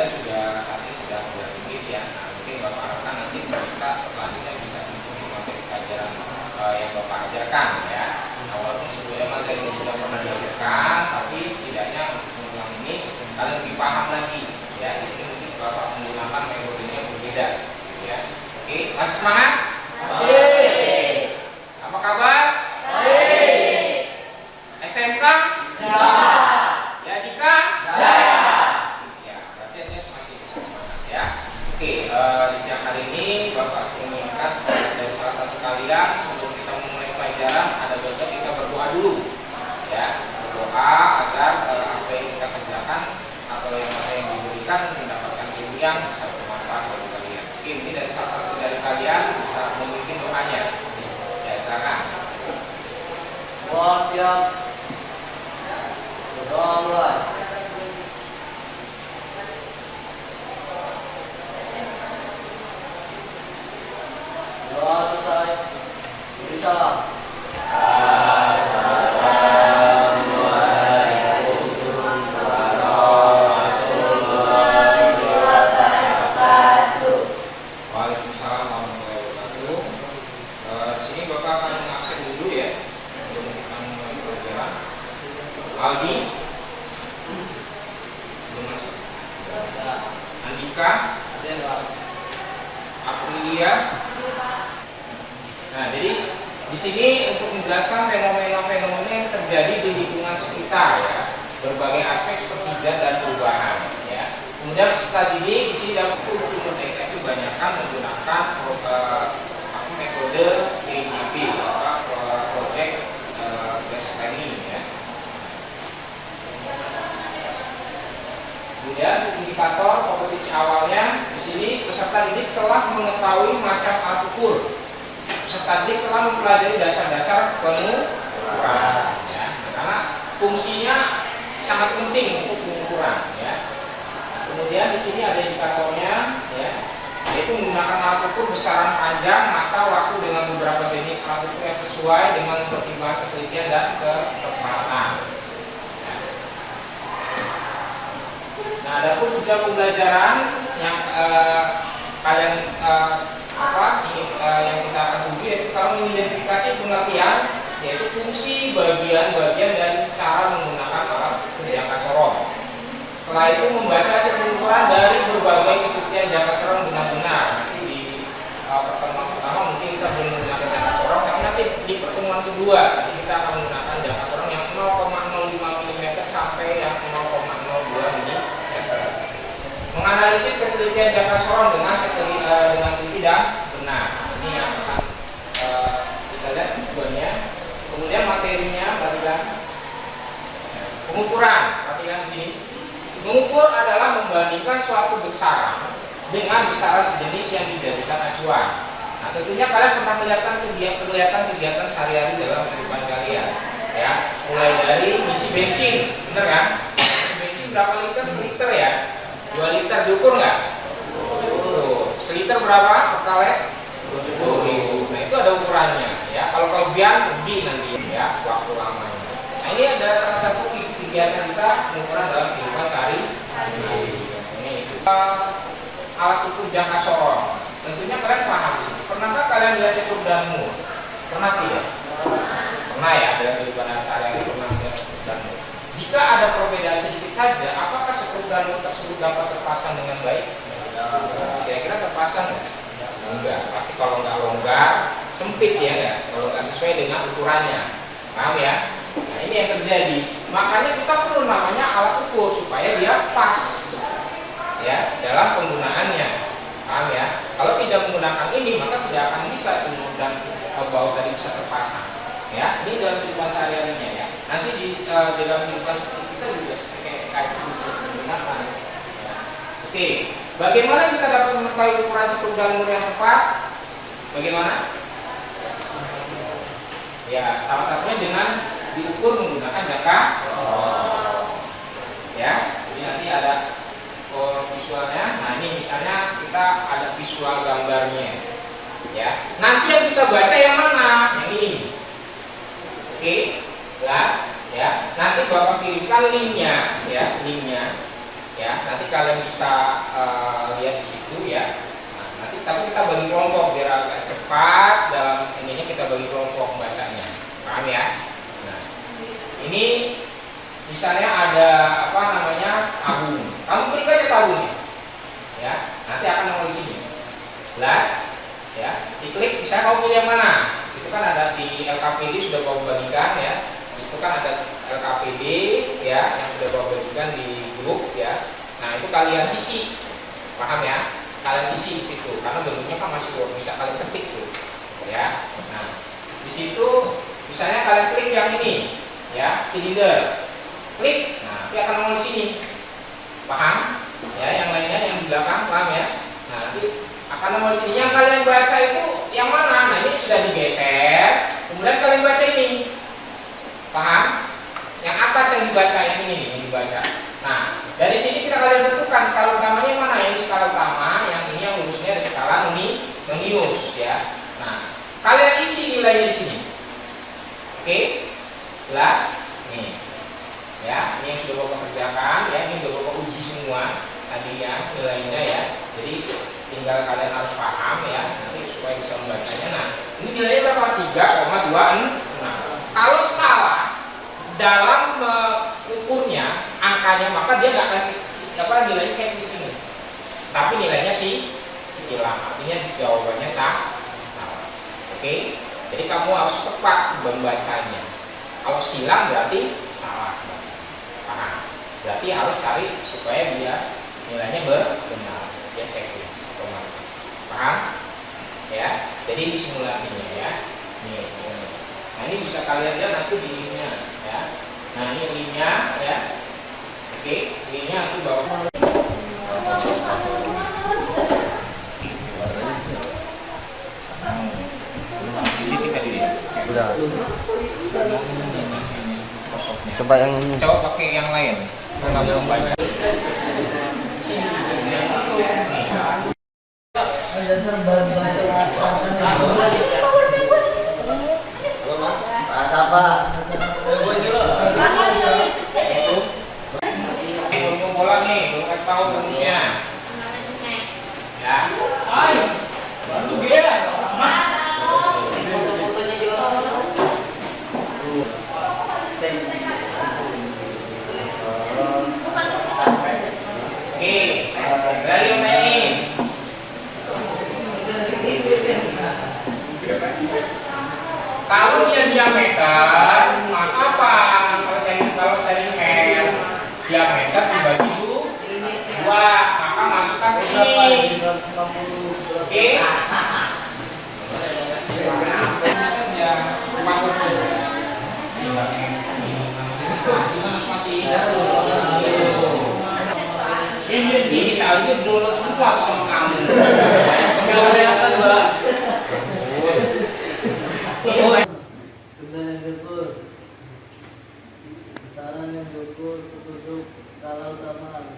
dan saat ini sudah limit ya. Nah, mungkin Bapak harapkan nanti bisa selanjutnya bisa mengikuti materi pelajaran yang Bapak ajarkan ya. Nah, walaupun sebetulnya materi ini sudah pernah diajarkan, tapi setidaknya untuk mengulang ini kalian lebih paham lagi ya. Di sini mungkin Bapak menggunakan metodenya berbeda ya. Oke, masih semangat? Apa kabar? SMK? Ya, Dika? Ya, berarti dia masih semangat ya. Oke, di siang hari ini Bapak menginginkan dari salah satu kalian sebelum kita memulai pelajaran ada baiknya kita berdoa dulu ya. Berdoa agar apa yang kita kerjakan atau yang diberikan mendapatkan ilmu yang bisa bermanfaat bagi kalian. Oke, ini dari salah satu dari kalian bisa memiliki doanya. Ya, silakan. Wah, siap. Berdoa mulai. Doa selesai. Beri salam. Waalaikumsalam warahmatullahi wabarakatuh. Di sini Bapak akan mengakses dulu ya untuk kita memulai pelajaran. Aldi, belum masuk. Andika, Aprilia. Nah, jadi di sini untuk menjelaskan fenomena-fenomena yang terjadi di lingkungan sekitar ya, berbagai aspek seperti zat dan perubahan ya. Kemudian peserta didik di sini dalam kursus mereka itu banyakkan menggunakan metode PJB atau project based learning ya. Kemudian indikator kompetisi awalnya di sini peserta didik telah mengetahui macam alat ukur. Peserta didik telah mempelajari dasar-dasar pengukuran ya. Karena fungsinya sangat penting untuk pengukuran ya. Kemudian di sini ada indikatornya ya, yaitu menggunakan alat ukur besaran panjang, masa, waktu dengan beberapa jenis alat ukur yang sesuai dengan pertimbangan ketelitian dan ketepatan. Ya. Nah, ada pun tujuan pembelajaran yang kalian yang kita akan uji yaitu kalau mengidentifikasi pengertian yaitu fungsi, bagian-bagian dan cara menggunakan alat ukur jangka sorong. Setelah itu membaca hasil pengukuran dari berbagai ketelitian jangka sorong dengan benar. Nanti di pertemuan pertama mungkin kita belum menggunakan jangka sorong, tapi nanti di pertemuan kedua kita akan menggunakan jangka sorong yang 0,05 mm sampai yang 0,02 mm. Menganalisis ketelitian jangka sorong dengan teliti dan benar. Ini yang akan kita lihat tujuannya. Kemudian materinya, perhatikan. Pengukuran, perhatikan di sini. Mengukur adalah membandingkan suatu besaran dengan besaran sejenis yang dijadikan acuan. Nah, tentunya kalian pernah kelihatan kegiatan sehari-hari dalam kehidupan kalian, ya. Mulai dari ngisi bensin, bener kan? Ngisi bensin berapa liter? Seliter ya. 2 liter diukur nggak? Seliter berapa? Pertalite? 20.000. Nah, itu ada ukurannya, ya. Kalau kelebihan lebih nanti, ya, waktu lamanya. Nah, ini ada salah satu kegiatan kita pengukuran dalam kehidupan sehari-hari. Ini alat ukur jangka sorong. Tentunya kalian paham. Pernahkah kalian lihat sekur dan mur? Pernah tidak? Pernah ya, dalam kehidupan sehari-hari pernah lihat sekur dan mur. Jika ada perbedaan sedikit saja, apakah sekur dan mur tersebut dapat terpasang dengan baik? Kira-kira terpasang nggak? Enggak. Pasti kalau nggak longgar, sempit ya, kalau nggak sesuai dengan ukurannya. Paham ya? Nah, ini yang terjadi. Makanya kita perlu namanya alat ukur supaya dia pas ya dalam penggunaannya. Paham ya? Kalau tidak menggunakan ini maka tidak akan bisa dan bau tadi bisa terpasang. Ya, ini dalam kehidupan sehari-harinya ya. Nanti di dalam kehidupan seperti kita juga kayak bisa menggunakan. Ya. Oke, bagaimana kita dapat mengetahui ukuran sekur dan mur yang tepat? Bagaimana? Ya, salah satunya dengan diukur menggunakan jangka sorong. Ya, jadi nanti ada visualnya. Nah, ini misalnya kita ada visual gambarnya. Ya, nanti yang kita baca yang mana? Yang ini. Oke, jelas. Ya, nanti Bapak kirimkan linknya, ya, linknya. ya. Nanti kalian bisa lihat di situ ya. Nah, nanti tapi kita bagi kelompok biar agak cepat dalam ininya, kita bagi kelompok membacanya, paham ya? Nah, ini misalnya ada apa namanya tabung, kamu klik aja tabungnya, ya. Nanti akan nongol di sini, plus, ya. Diklik, misalnya kamu pilih yang mana? Itu kan ada di LKPD sudah kamu bagikan ya. Itu kan ada LKPD ya yang sudah kamu bagikan di grup ya. Nah itu kalian isi, paham ya? Kalian isi di situ karena bentuknya kan masih Word, bisa kalian ketik tuh, ya. Nah di situ misalnya kalian klik yang ini, ya, silinder, klik, nah nanti akan nongol di sini, paham? Ya, yang lainnya yang di belakang, paham ya? Nah nanti akan nongol di sini. Yang kalian baca itu yang mana? Nah ini sudah digeser, kemudian kalian baca ini, paham? Yang atas yang dibaca, yang ini nih, yang dibaca. Nah dari sini kita kalian tentukan skala utamanya yang mana? Yang di skala utama, yang ini yang lurusnya di skala menius, ya. Nah kalian isi nilainya di sini, oke? Jelas? Nih, ya, ini yang sudah bapak kerjakan, ya, ini sudah bapak uji semua tadi ya nilainya ya. Jadi tinggal kalian harus paham ya, nanti supaya bisa membacanya. Nah, ini nilainya berapa? 3,26. Nah, kalau salah dalam mengukurnya angkanya, maka dia nggak akan nilainya cek di sini, tapi nilainya silang, artinya jawabannya salah. Oke, jadi kamu harus tepat membacanya. Kalau silang berarti salah, paham? Berarti harus cari supaya dia nilainya benar, dia checklist otomatis, paham? Ya, jadi di simulasinya ya. Nih. Nah ini bisa kalian lihat nanti di linknya ya. Nah ini linknya ya. Oke, linknya aku bawa. Udah. Coba yang ini. Coba pakai yang lain. Kalau belum baca. Apa? Belum bola nih, belum kasih tahu bonusnya. Ya. Ayo. Bantu dia. Oke, dari yang main. Kalau dia diameter, maka apa? Kalau dari M diameter dibagi dua, maka masukkan ke sini. Oke? Ini soalnya download semua sama kamu. Kelihatan Mbak. Benda yang diukur, besaran yang diukur, petunjuk skala utama,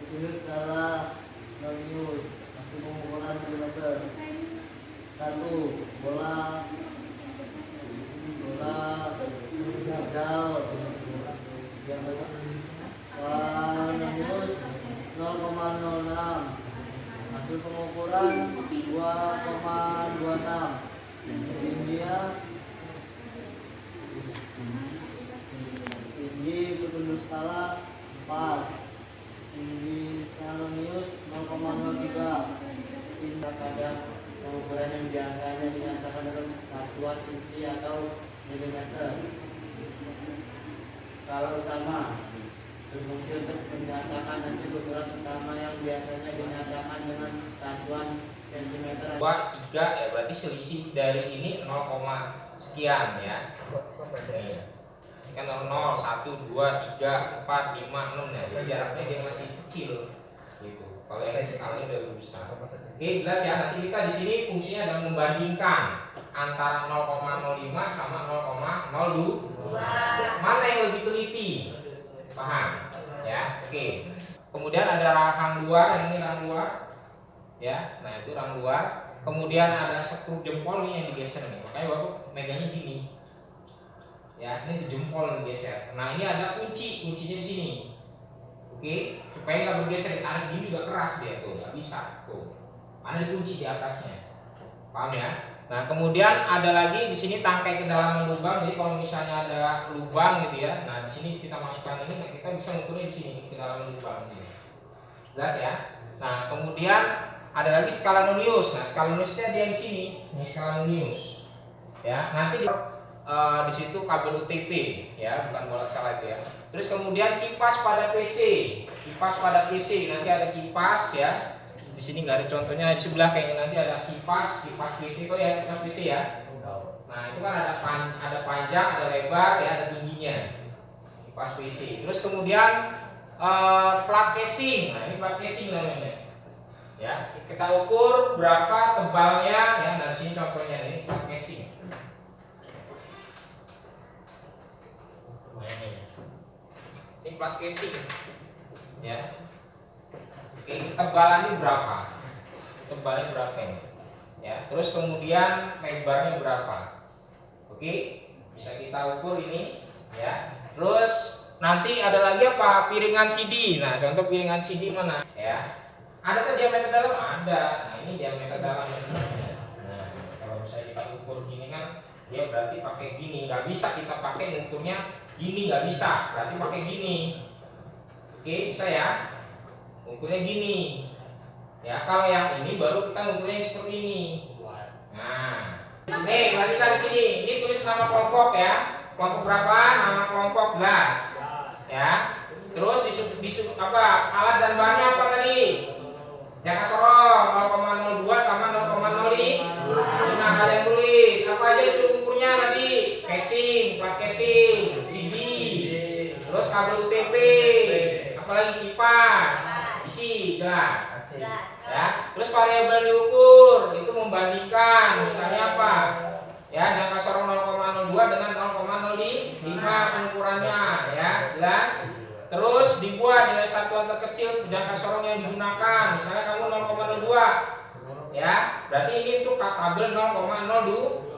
petunjuk skala menius, masih pengukuran milimeter. 1. Bola modal yang menius 0,06, hasil pengukuran 2,26. Tinggi petunjuk skala 4, tinggi skala menius 0,03. Tindak pada pengukuran yang biasanya dinyatakan dalam satuan inci atau milimeter. Skala utama berfungsi untuk menyatakan hasil ukuran utama yang biasanya dinyatakan dengan satuan sentimeter. 2, 3 ya, berarti selisih dari ini 0, sekian ya. Nih. Ini kan 0, 1, 2, 3, 4, 5, 6 ya. Jadi jaraknya dia masih kecil gitu. Kalau yang skalanya udah lebih besar. Oke, jelas ya. Nanti kita di sini fungsinya adalah membandingkan antara 0,05 sama 0,02. Mana yang lebih teliti? Paham? Ya, oke. Kemudian ada rang luar, yang ini rang luar. Ya, nah itu rang luar. Kemudian ada skru jempol nih yang digeser nih. Makanya Bapak megangnya gini. Ya, ini jempol digeser. Nah, ini ada kuncinya di sini. Oke, supaya nggak bergeser. Tarik gini juga keras dia tuh, nggak bisa tuh. Karena dikunci di atasnya. Paham ya? Nah, kemudian ada lagi di sini tangkai kedalaman lubang. Jadi kalau misalnya ada lubang gitu ya, nah di sini kita masukkan ini, nah kita bisa mengukurnya di sini kedalaman lubang ini. Jelas ya? Nah, kemudian ada lagi skala Nonius. Nah, skala Noniusnya dia di sini. Ini skala Nonius. Ya, nanti di situ kabel UTP ya, bukan bola salah itu ya. Terus kemudian kipas pada PC. Kipas pada PC nanti ada kipas ya. Di sini nggak ada contohnya, di sebelah kayaknya nanti ada kipas PC kok ya, kipas PC ya. Nah, itu kan ada panjang, ada lebar ya, ada tingginya. Kipas PC. Terus kemudian plat casing. Nah, ini plat casing namanya. Ya, kita ukur berapa tebalnya ya. Dari sini contohnya ini plat casing. Ini plat casing. Ya. Oke, tebalannya berapa? Tebalnya berapa ini? Ya, terus kemudian lebarnya berapa? Oke, bisa kita ukur ini ya. Terus nanti ada lagi apa? Piringan CD. Nah, contoh piringan CD mana? Ya. Ada kan diameter dalam? Ada. Nah, ini diameter dalamnya. Nah, kalau misalnya kita ukur gini kan, dia berarti pakai gini. Nggak bisa kita pakai ukurnya gini, nggak bisa. Berarti pakai gini. Oke, bisa ya? Ukurnya gini. Ya, kalau yang ini baru kita ukurnya seperti ini. Nah, perhatikan di sini. Ini tulis nama kelompok ya. Kelompok berapa? Nama kelompok gas. Ya. Terus disebut apa? Alat dan bahannya apa tadi? Jangka sorong 0,02 sama 0,05. Nah, kalian tulis apa aja disuruh ukurnya tadi? Casing, plat casing, CD, terus kabel UTP, apalagi kipas, isi, gas. Ya, terus variabel diukur itu membandingkan misalnya apa? Ya, jangka sorong 0,02 dengan 0,05 pengukurannya ya, jelas. Terus dibuat nilai satuan terkecil jangka sorong yang digunakan. Misalnya kamu 0,02 ya, berarti ini untuk kabel 0,02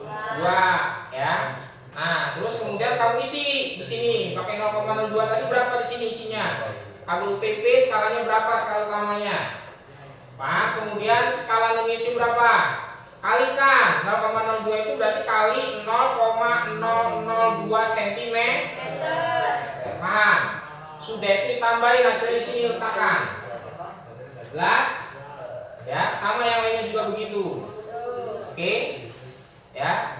ya. Nah, terus kemudian kamu isi di sini pakai 0,02 tadi berapa di sini isinya? Kabel UTP skalanya berapa skala utamanya? Pak, kemudian skala Noniusnya berapa? Kalikan 0,02 itu berarti kali 0,002 cm. Paham? Sudah itu ditambahin hasilnya di sini letakkan. Jelas? Ya, sama yang lainnya juga begitu. Oke? Ya.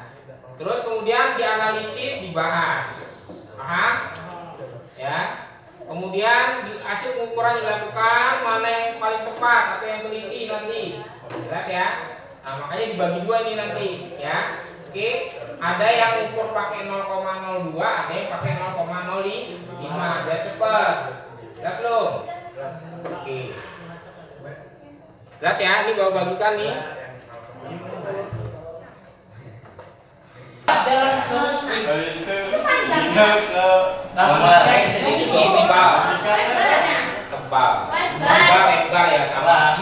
Terus kemudian dianalisis, dibahas. Paham? Ya. Kemudian hasil pengukuran dilakukan, mana yang paling tepat atau yang teliti nanti. Jelas ya? Nah, makanya dibagi dua ini nanti, ya. Oke, ada yang ukur pakai 0,02, ada yang pakai 0,05 biar cepat. Jelas belum? Oke. Jelas ya, ini bawa bagikan nih. Tebal, lebar ya sama.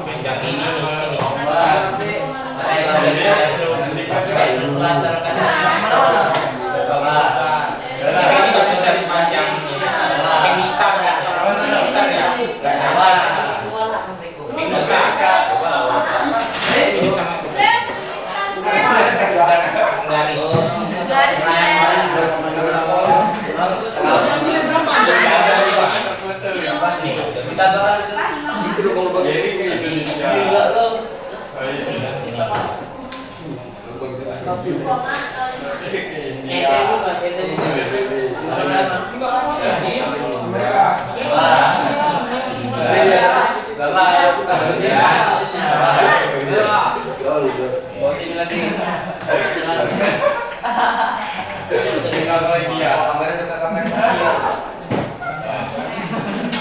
Panjang ini nih sini. Ini nggak bisa dipanjang ini. Pakai mistar ya. Mistar ya. Nggak nyala. Pakai mistar. Ini sama garis.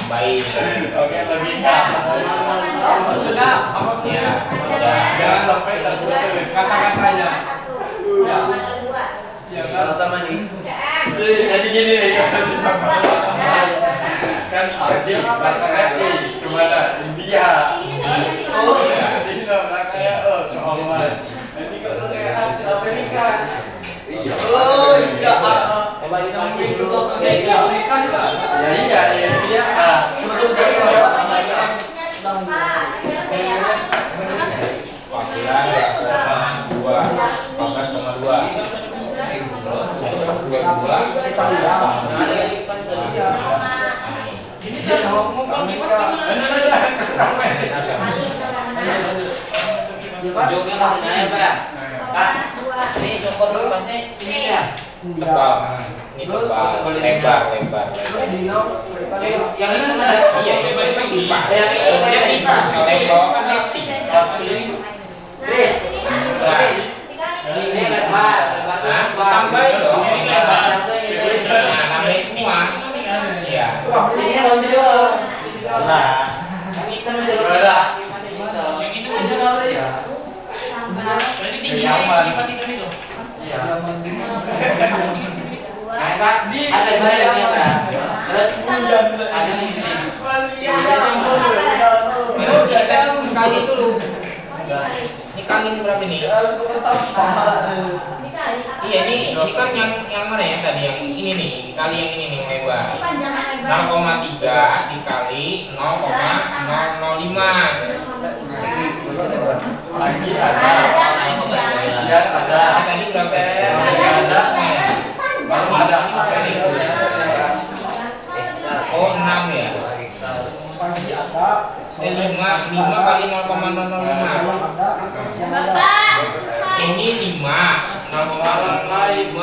Baik. Oke, logika. Sudah, ya. Jangan sampai terputus kata-katanya. Ya, kalau sama nih. Jadi gini nih, kan dia belakangnya kemana? India. Oh, jadi belakangnya ke Oman. Jadi kalau kayak Ya iya, iya. Nah, cuma tuh kayak dua 14,2 Ujungnya ke tengah ya Pak ya? Pak, ini cokor dulu pasnya sini ya? tebal, ini tebal, lebar. Yang ini mana? Iya, ini paling tipas. Yang tipas, kalau yang bawah kan lecing. Ini lebar, Nah, tambahin dong, ini lebar. Nah, nambahin semua. Iya. Ini harus dulu. Nah, Yang hitam dulu. Ada. Masih hitam. Yang itu ada apa ya? Berarti tingginya kipas itu itu. iya. Nah, Pak, ada barang ini Pak. Terus ada ini. Kita kali dulu. Ini kali ini berapa nih? Iya, ini kan yang mana ya tadi? Yang ini nih, kali yang ini nih lebar. 0,3 dikali 0,005. Lagi ada. Iya, ada. Tadi berapa? Baru ada. Oh, 6 ya. 5 kali 0,005. Ini 5 0,05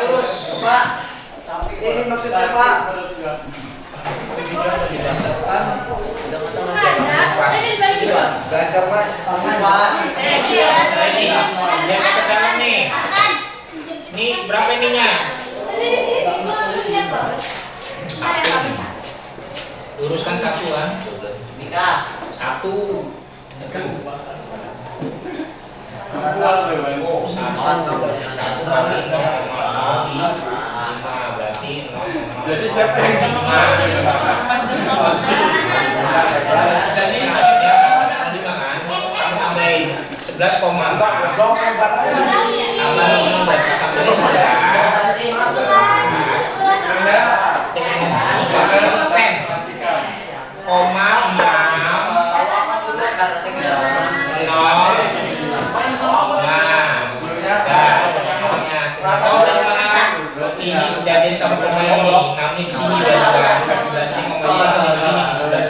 lurus. Ini maksudnya Pak. Gacor Mas. Pak. Lihat ke dalam nih. Ini berapa ininya? Luruskan satuan. Nikah. 1. Oh, 1 kali 0,05 berarti 0,05. Jadi siapa yang Jadi akhirnya 5 kan? Kamu tambahin 11,4. Tambahin berarti sampai 11%. Koma 6 0. Tahu dari mana? Ini sudah jadi sama pemain ini. Namanya di sini dan juga 11 ini ngomongnya di sini di sebelah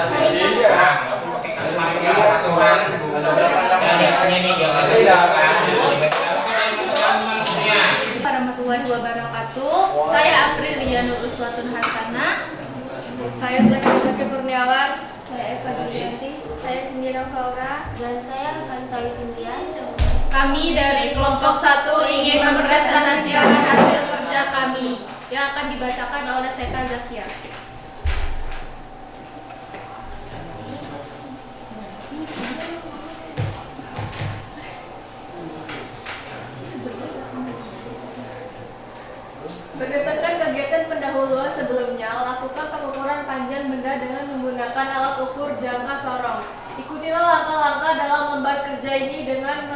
sini. Nah, nggak perlu pakai aturan. Dan biasanya nih jangan lupa. Warahmatullahi wabarakatuh. Saya Aprilia Nur Uswatun Hasanah. Saya Zaki Kurniawan. Saya Eva Julianti. Saya Sindira Flora. Dan saya Kansari Sintian. Kami dari kelompok 1 ingin mempresentasikan hasil kerja kami yang akan dibacakan oleh Seka Zakia. Berdasarkan kegiatan pendahuluan sebelumnya, lakukan pengukuran panjang benda dengan menggunakan alat ukur jangka sorong. Ikutilah langkah-langkah dalam lembar kerja ini dengan